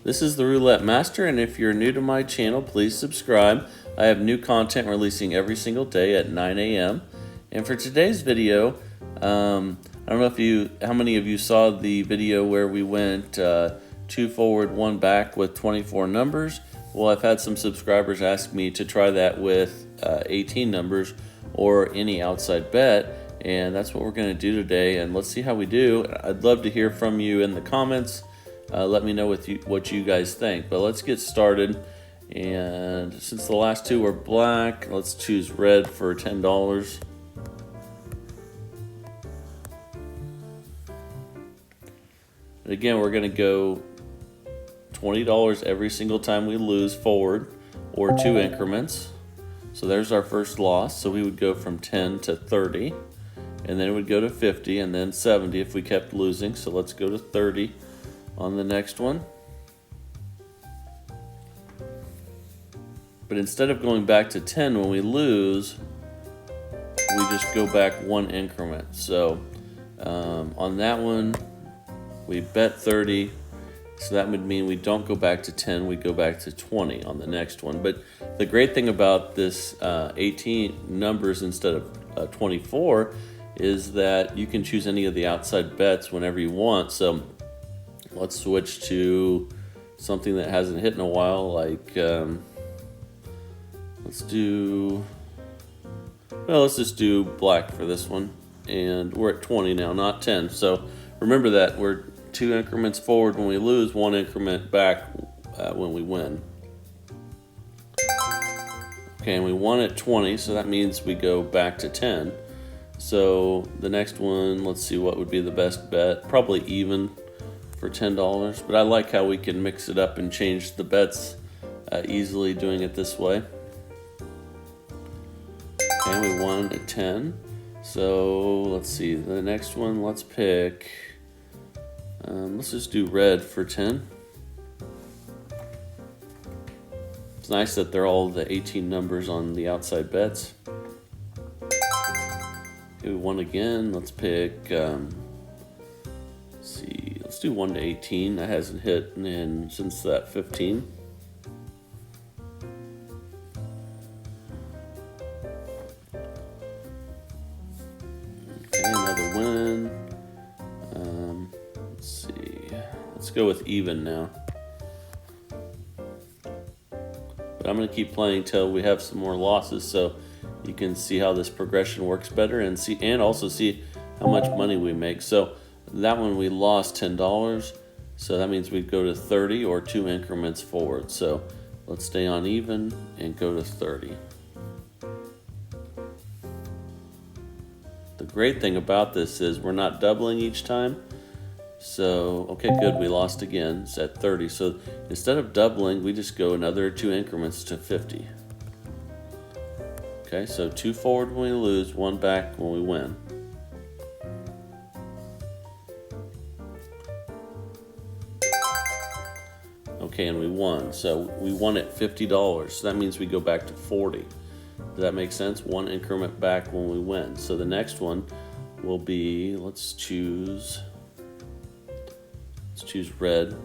This is the Roulette Master, and if you're new to my channel, please subscribe. I have new content releasing every single day at 9 a.m. And for today's video, I don't know how many of you saw the video where we went 2 forward, 1 back with 24 numbers. Well, I've had some subscribers ask me to try that with 18 numbers or any outside bet, and that's what we're going to do today, and let's see how we do. I'd love to hear from you in the comments. Let me know what you guys think, but let's get started. And since the last two were black, let's choose red for $10. And again, we're going to go $20 every single time we lose forward, or 2 increments. So there's our first loss. So we would go from 10 to 30, and then it would go to 50, and then 70 if we kept losing. So let's go to 30 on the next one. But instead of going back to 10 when we lose, we just go back 1 increment. So on that one, we bet 30. So that would mean we don't go back to 10, we go back to 20 on the next one. But the great thing about this 18 numbers instead of 24 is that you can choose any of the outside bets whenever you want. So let's switch to something that hasn't hit in a while, like let's just do black for this one. And we're at 20 now, not 10. So remember that we're 2 increments forward when we lose, 1 increment back when we win. Okay, and we won at 20, so that means we go back to 10. So the next one, let's see what would be the best bet. Probably even for $10, but I like how we can mix it up and change the bets easily doing it this way. Okay, we won at 10. So let's see, the next one, let's pick... let's just do red for 10. It's nice that they're all the 18 numbers on the outside bets. Okay, we won again. Let's pick, let's see, let's do 1 to 18. That hasn't hit since that 15. Okay, another win. Let's go with even now. But I'm going to keep playing till we have some more losses, so you can see how this progression works better and also see how much money we make. So that one we lost $10, so that means we'd go to 30 or 2 increments forward. So let's stay on even and go to 30. The great thing about this is we're not doubling each time. So, okay, good, we lost again. It's at 30. So instead of doubling, we just go another 2 increments to 50. Okay, so 2 forward when we lose, 1 back when we win. Okay, and we won. So we won at $50. So that means we go back to 40. Does that make sense? 1 increment back when we win. So the next one will be, let's choose red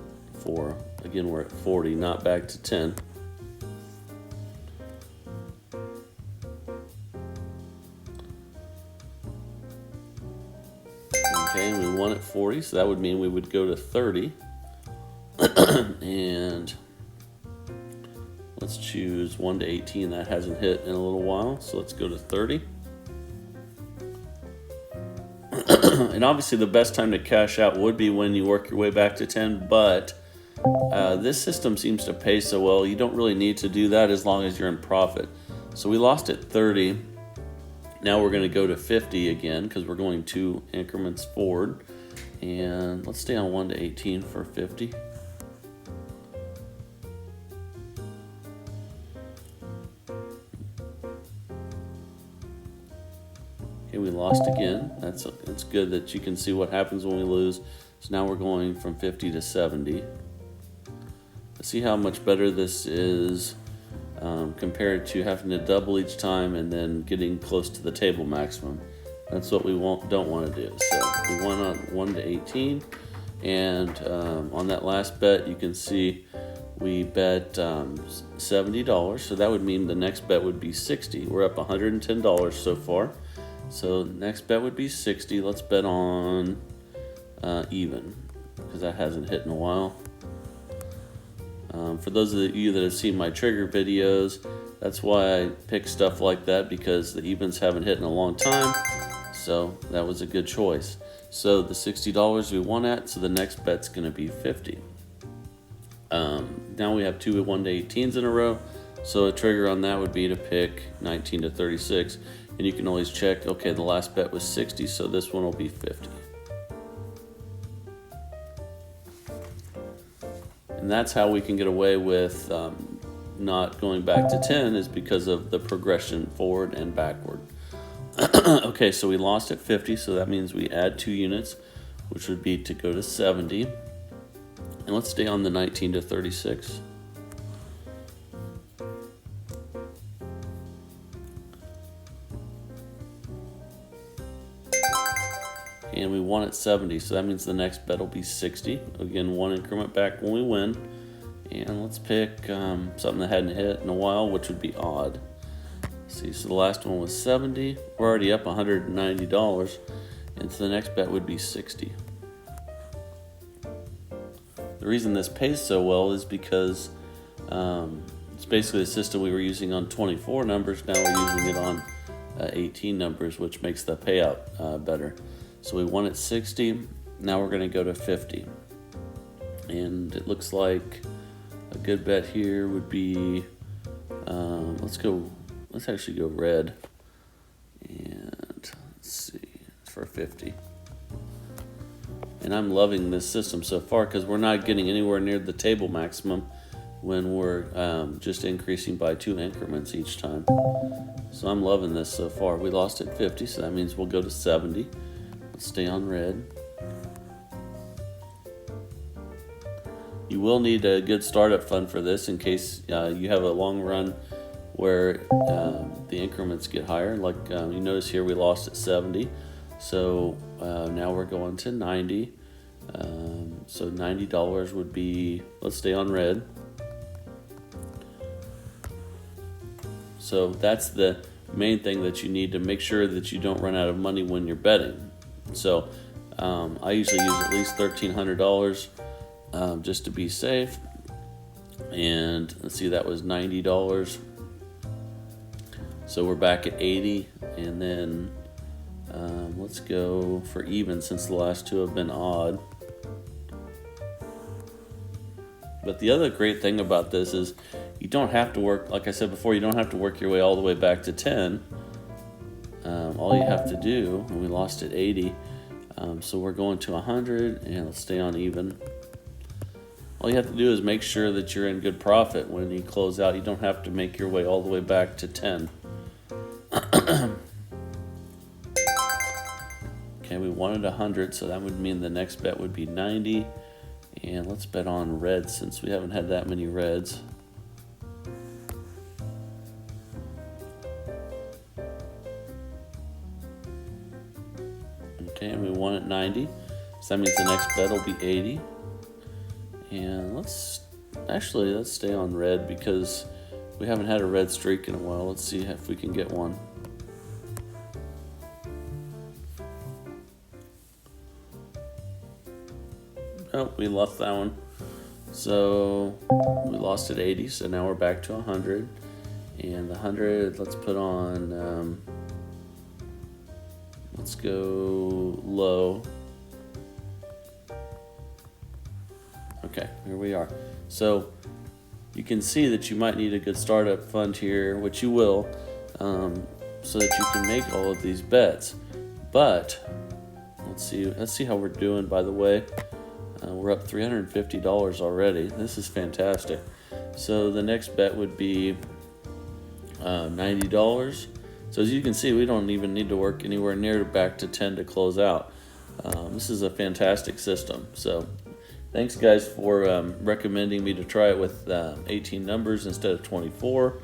for, again, we're at 40, not back to 10. Okay, and we won at 40, so that would mean we would go to 30. And let's choose 1 to 18. That hasn't hit in a little while, so let's go to 30. And obviously the best time to cash out would be when you work your way back to 10, but this system seems to pay so well, you don't really need to do that as long as you're in profit. So we lost at 30. Now we're going to go to 50 again because we're going 2 increments forward. And let's stay on 1 to 18 for 50. Okay, we lost again. It's good that you can see what happens when we lose. So now we're going from 50 to 70. Let's see how much better this is compared to having to double each time and then getting close to the table maximum. That's what we don't want to do. So we won on 1 to 18. And on that last bet, you can see we bet $70, so that would mean the next bet would be 60. We're up $110 so far. So next bet would be 60. Let's bet on even, because that hasn't hit in a while. For those of you that have seen my trigger videos, that's why I pick stuff like that, because the evens haven't hit in a long time. So that was a good choice. So the $60 we won at, so the next bet's going to be 50. Now we have two 1 to 18s in a row, so a trigger on that would be to pick 19 to 36, and you can always check, okay, the last bet was 60, so this one will be 50. And that's how we can get away with not going back to 10, is because of the progression forward and backward. Okay, so we lost at 50, so that means we add 2 units, which would be to go to 70. And let's stay on the 19 to 36. And we won at 70, so that means the next bet will be 60. Again, 1 increment back when we win. And let's pick something that hadn't hit in a while, which would be odd. See, so the last one was 70. We're already up $190, and so the next bet would be 60. The reason this pays so well is because it's basically the system we were using on 24 numbers. Now we're using it on 18 numbers, which makes the payout better. So we won at 60. Now we're going to go to 50. And it looks like a good bet here would be, let's actually go red. And let's see, for 50. And I'm loving this system so far, because we're not getting anywhere near the table maximum when we're just increasing by 2 increments each time. So I'm loving this so far. We lost at 50, so that means we'll go to 70. Let's stay on red. You will need a good startup fund for this in case you have a long run where the increments get higher. Like you notice here, we lost at 70. So now we're going to 90. So $90 would be, let's stay on red. So that's the main thing that you need to make sure that you don't run out of money when you're betting. So I usually use at least $1,300 just to be safe. And let's see, that was $90. So we're back at 80, and then let's go for even, since the last two have been odd. But the other great thing about this is you don't have to work, like I said before, you don't have to work your way all the way back to 10. All you have to do, and we lost at 80, so we're going to 100, and let's stay on even. All you have to do is make sure that you're in good profit when you close out. You don't have to make your way all the way back to 10. Okay, we wanted 100, so that would mean the next bet would be 90. And let's bet on red, since we haven't had that many reds. Okay, and we won at 90. So that means the next bet will be 80. And let's stay on red, because we haven't had a red streak in a while. Let's see if we can get one. Oh, we lost that one. So we lost at 80, so now we're back to 100. And the 100, let's put on, let's go low. Okay, here we are. So you can see that you might need a good startup fund here, which you will, so that you can make all of these bets. But let's see how we're doing, by the way. We're up $350 already. This is fantastic. So the next bet would be $90. So as you can see, we don't even need to work anywhere near back to 10 to close out. This is a fantastic system. So thanks guys for recommending me to try it with 18 numbers instead of 24.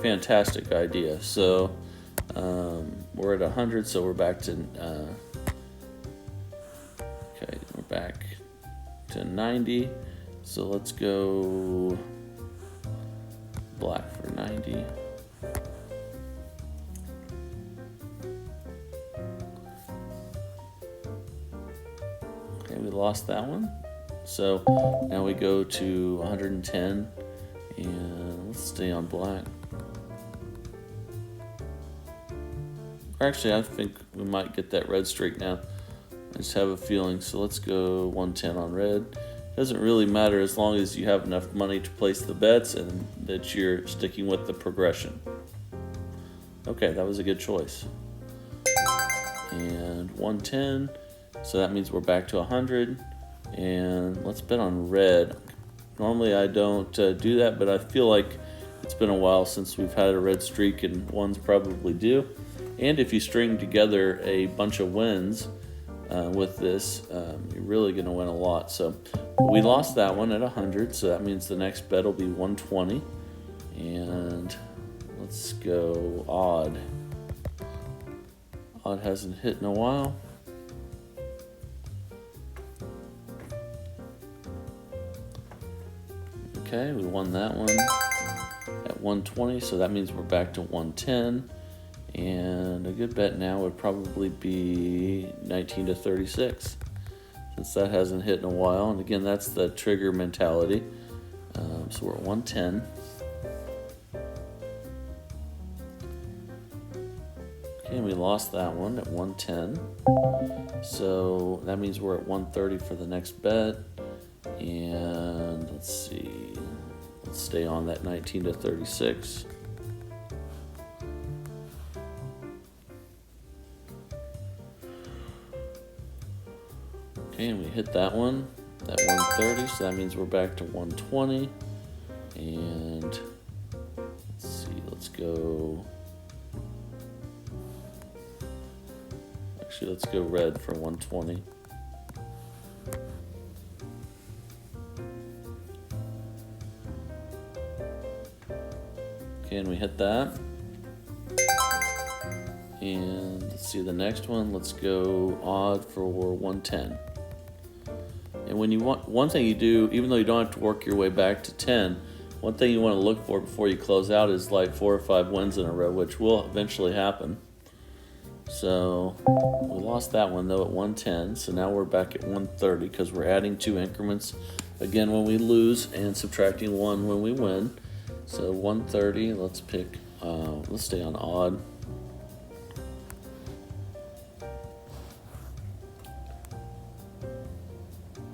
Fantastic idea. So we're at 100, so we're back to okay, we're back to 90. So let's go black for 90. Okay, we lost that one. So now we go to 110, and let's stay on black. Actually, I think we might get that red streak now. I just have a feeling. So let's go 110 on red. Doesn't really matter as long as you have enough money to place the bets and that you're sticking with the progression. Okay, that was a good choice. And 110, so that means we're back to 100. And let's bet on red. Normally I don't do that, but I feel like it's been a while since we've had a red streak, and one's probably due. And if you string together a bunch of wins with this, you're really going to win a lot. So we lost that one at 100, so that means the next bet will be 120. And let's go odd. Odd hasn't hit in a while. Okay, we won that one at 120, so that means we're back to 110. And a good bet now would probably be 19 to 36, since that hasn't hit in a while. And again, that's the trigger mentality. So we're at 110. Okay, we lost that one at 110. So that means we're at 130 for the next bet. And let's see, let's stay on that 19 to 36. Okay, and we hit that one at 130, so that means we're back to 120. And let's see, let's go. Actually, let's go red for 120. Okay, and we hit that. And let's see the next one. Let's go odd for 110. And when you want, one thing you do, even though you don't have to work your way back to 10, one thing you want to look for before you close out is like 4 or 5 wins in a row, which will eventually happen. So we lost that one though at 110. So now we're back at 130 because we're adding 2 increments again when we lose and subtracting 1 when we win. So 130. Let's pick. Let's stay on odd.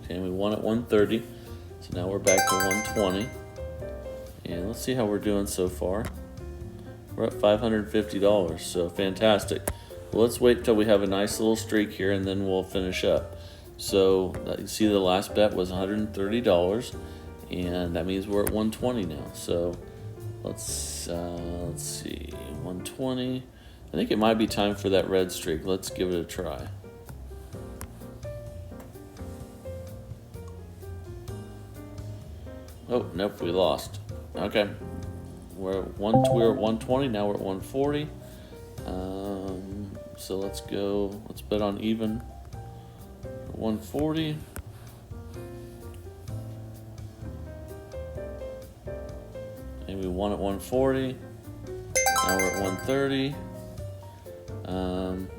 Okay, we won at 130, so now we're back to 120. And let's see how we're doing so far. We're at $550, so fantastic. Well, let's wait till we have a nice little streak here, and then we'll finish up. So you see the last bet was $130, and that means we're at 120 now. So let's see, 120. I think it might be time for that red streak. Let's give it a try. Oh, nope, we lost. Okay, we're at 120, now we're at 140. So let's go, let's bet on even for 140. And we won at 140. Now we're at 130.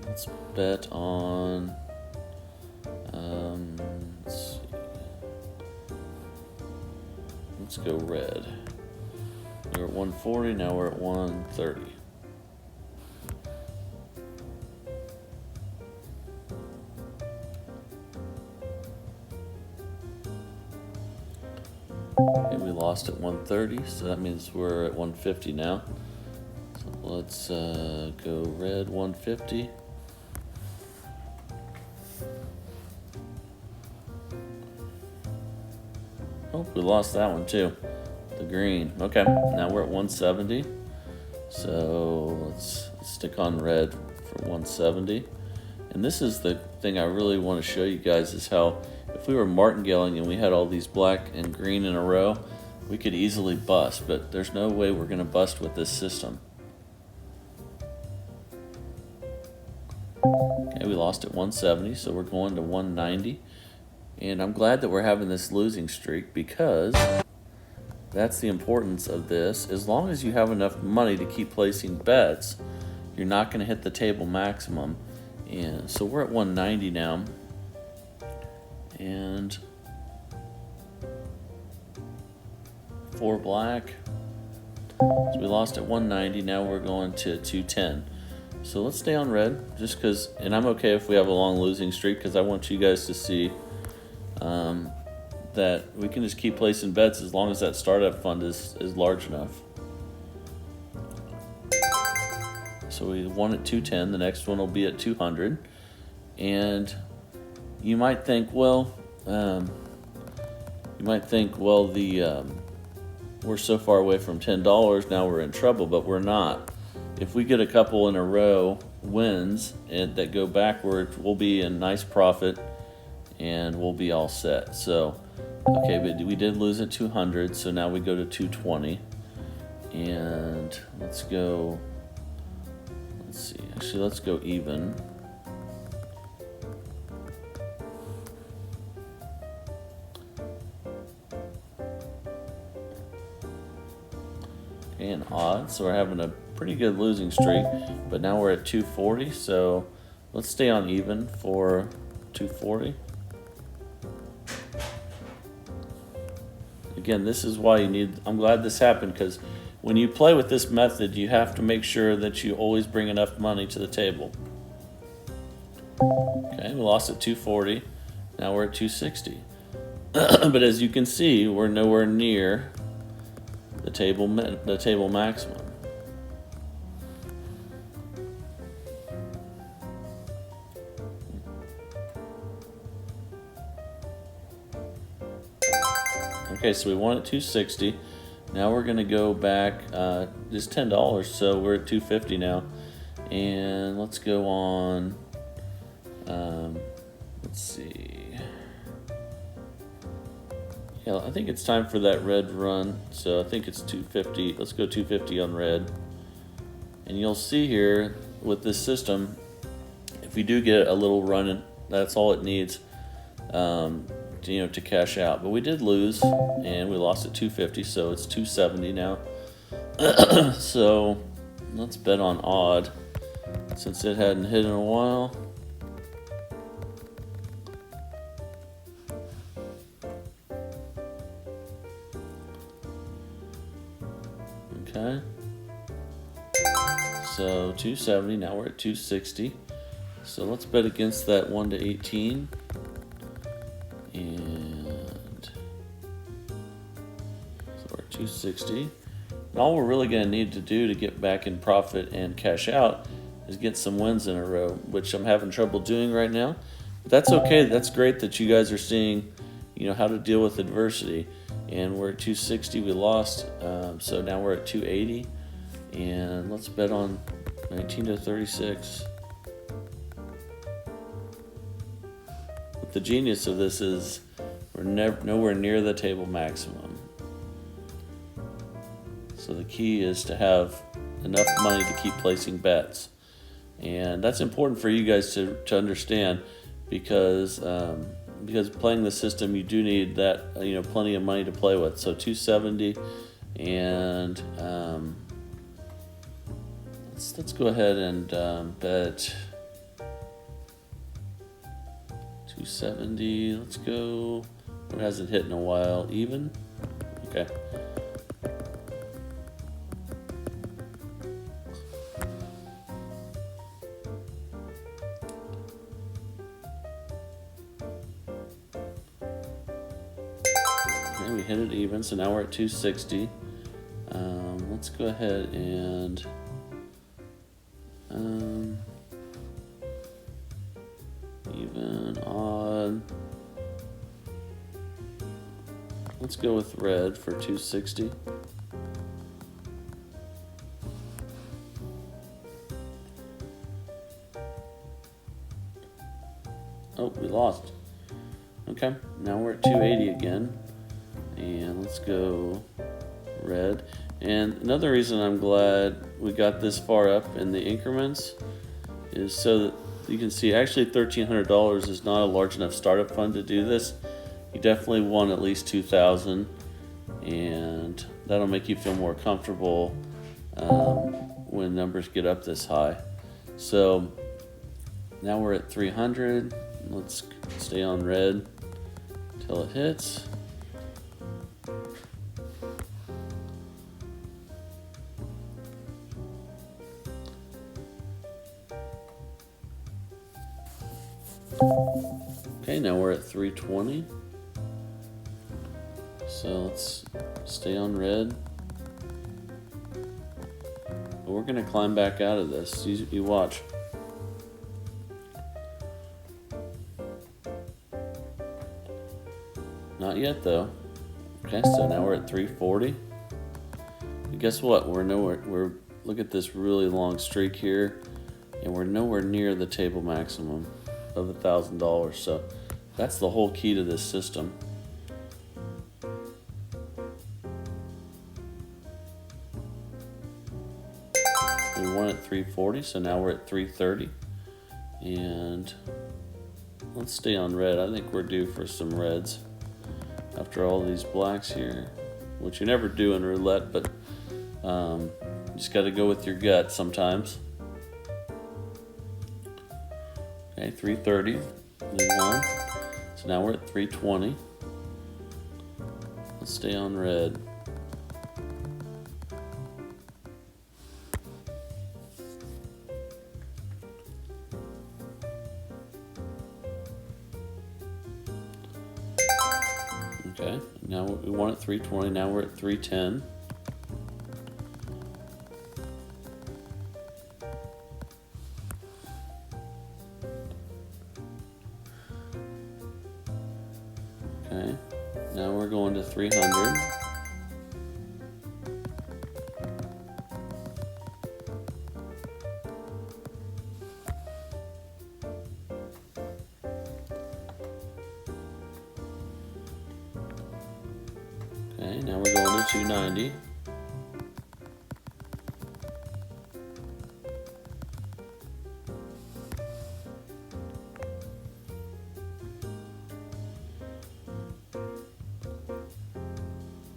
Let's bet on, let's see. Let's go red. We're at 140, now we're at 130. And we lost at 130, so that means we're at 150 now. So let's go red 150. Oh, we lost that one too. The green. Okay, now we're at 170. So let's stick on red for 170. And this is the thing I really want to show you guys, is how if we were martingaling and we had all these black and green in a row, we could easily bust, but there's no way we're going to bust with this system. Okay, we lost at 170, so we're going to 190. And I'm glad that we're having this losing streak, because that's the importance of this. As long as you have enough money to keep placing bets, you're not going to hit the table maximum. And so we're at 190 now. And 4 black. So we lost at 190. Now we're going to 210. So let's stay on red, just because, and I'm okay if we have a long losing streak, because I want you guys to see that we can just keep placing bets as long as that startup fund is large enough. So we won at 210. The next one will be at 200. And you might think, well, we're so far away from $10, now we're in trouble, but we're not. If we get a couple in a row wins and that go backward, we'll be in nice profit and we'll be all set. So, okay, but we did lose at 200, so now we go to 220. And let's go, let's see, actually let's go even. And odd, so we're having a pretty good losing streak, but now we're at 240, so let's stay on even for 240. Again, this is why you need, I'm glad this happened, because when you play with this method, you have to make sure that you always bring enough money to the table. Okay, we lost at 240, now we're at 260. But as you can see, we're nowhere near the table maximum. Okay, so we won at 260. Now we're gonna go back just $10, so we're at 250 now. And let's go on. Let's see. Yeah, I think it's time for that red run. So I think it's 250. Let's go 250 on red. And you'll see here with this system, if we do get a little run, that's all it needs, to cash out. But we did lose, and we lost at 250, so it's 270 now. So let's bet on odd, since it hadn't hit in a while. Okay, so 270, now we're at 260. So let's bet against that 1 to 18. And so we're at 260. And all we're really going to need to do to get back in profit and cash out is get some wins in a row, which I'm having trouble doing right now. But that's okay. That's great that you guys are seeing, how to deal with adversity. And we're at 260, we lost, so now we're at 280, and let's bet on 19 to 36. But the genius of this is we're nowhere near the table maximum. So the key is to have enough money to keep placing bets. And that's important for you guys to understand, because playing the system, you do need that, plenty of money to play with. So 270, and let's go ahead and bet 270. Let's go. What hasn't hit in a while? Even. Okay. We hit it even, so now we're at 260. Let's go ahead and even, odd. Let's go with red for 260. Oh, we lost. Okay, now we're at 280 again. And let's go red. And another reason I'm glad we got this far up in the increments is so that you can see actually $1,300 is not a large enough startup fund to do this. You definitely want at least $2,000, and that'll make you feel more comfortable when numbers get up this high. So now we're at 300. Let's stay on red until it hits. Okay, now we're at 320. So let's stay on red. But we're gonna climb back out of this. You watch. Not yet though. Okay, so now we're at 340. And guess what? Look at this really long streak here, and we're nowhere near the table maximum of $1,000. So that's the whole key to this system. We won at 340, so now we're at 330. And let's stay on red. I think we're due for some reds after all these blacks here, which you never do in roulette, but you just got to go with your gut sometimes. Okay, 330, we won. So now we're at 320. Let's stay on red. Okay, now we won at 320, now we're at 310. Okay, now we're going to 300. Okay, now we're going to 290.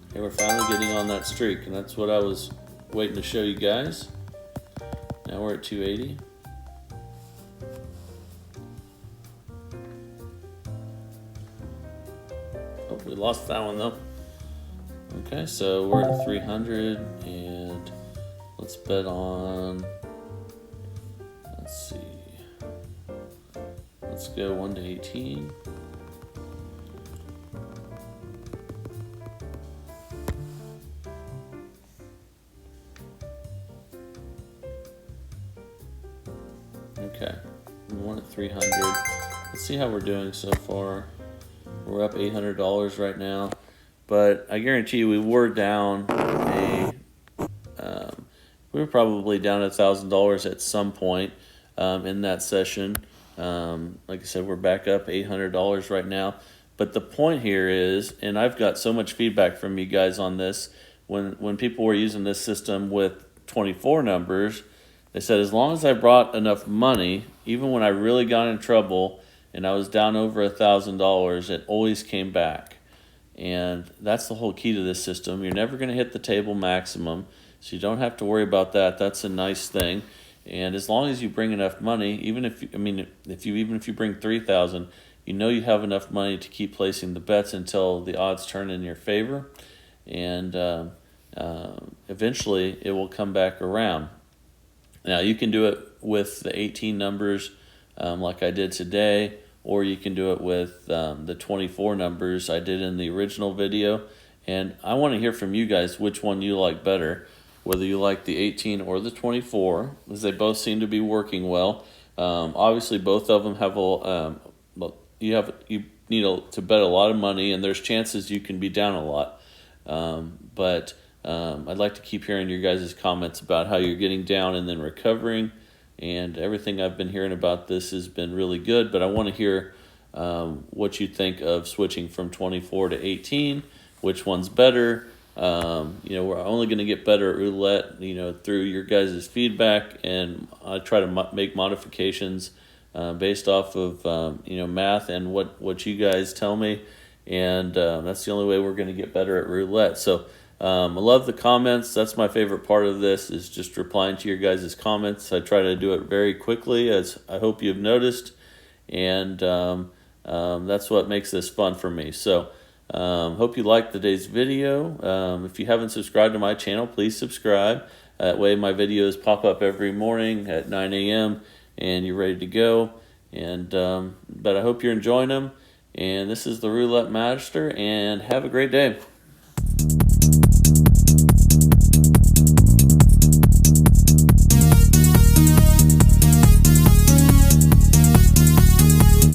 Okay, we're finally getting on that streak, and that's what I was waiting to show you guys. Now we're at 280. Oh, we lost that one though. Okay, so we're at 300, and let's bet on, let's see, let's go 1 to 18. Okay, we won at 300. Let's see how we're doing so far. We're up $800 right now. But I guarantee you we were down we were probably down $1,000 at some point in that session. Like I said, we're back up $800 right now. But the point here is, and I've got so much feedback from you guys on this, when people were using this system with 24 numbers, they said as long as I brought enough money, even when I really got in trouble and I was down over $1,000, it always came back. And that's the whole key to this system. You're never going to hit the table maximum, so you don't have to worry about that. That's a nice thing. And as long as you bring enough money, even if you bring 3,000, you know you have enough money to keep placing the bets until the odds turn in your favor, and eventually it will come back around. Now you can do it with the 18 numbers, like I did today. Or you can do it with the 24 numbers I did in the original video. And I want to hear from you guys which one you like better, whether you like the 18 or the 24, as they both seem to be working well. Obviously, both of them have you need to bet a lot of money, and there's chances you can be down a lot. But I'd like to keep hearing your guys' comments about how you're getting down and then recovering. And everything I've been hearing about this has been really good, but I want to hear what you think of switching from 24 to 18. Which one's better? We're only going to get better at roulette, through your guys' feedback, and I try to make modifications based off of math and what you guys tell me, and that's the only way we're going to get better at roulette. So I love the comments. That's my favorite part of this, is just replying to your guys' comments. I try to do it very quickly, as I hope you've noticed, and that's what makes this fun for me. So hope you liked today's video. If you haven't subscribed to my channel, please subscribe. That way my videos pop up every morning at 9 a.m. and you're ready to go. And but I hope you're enjoying them. And this is the Roulette Master, and have a great day.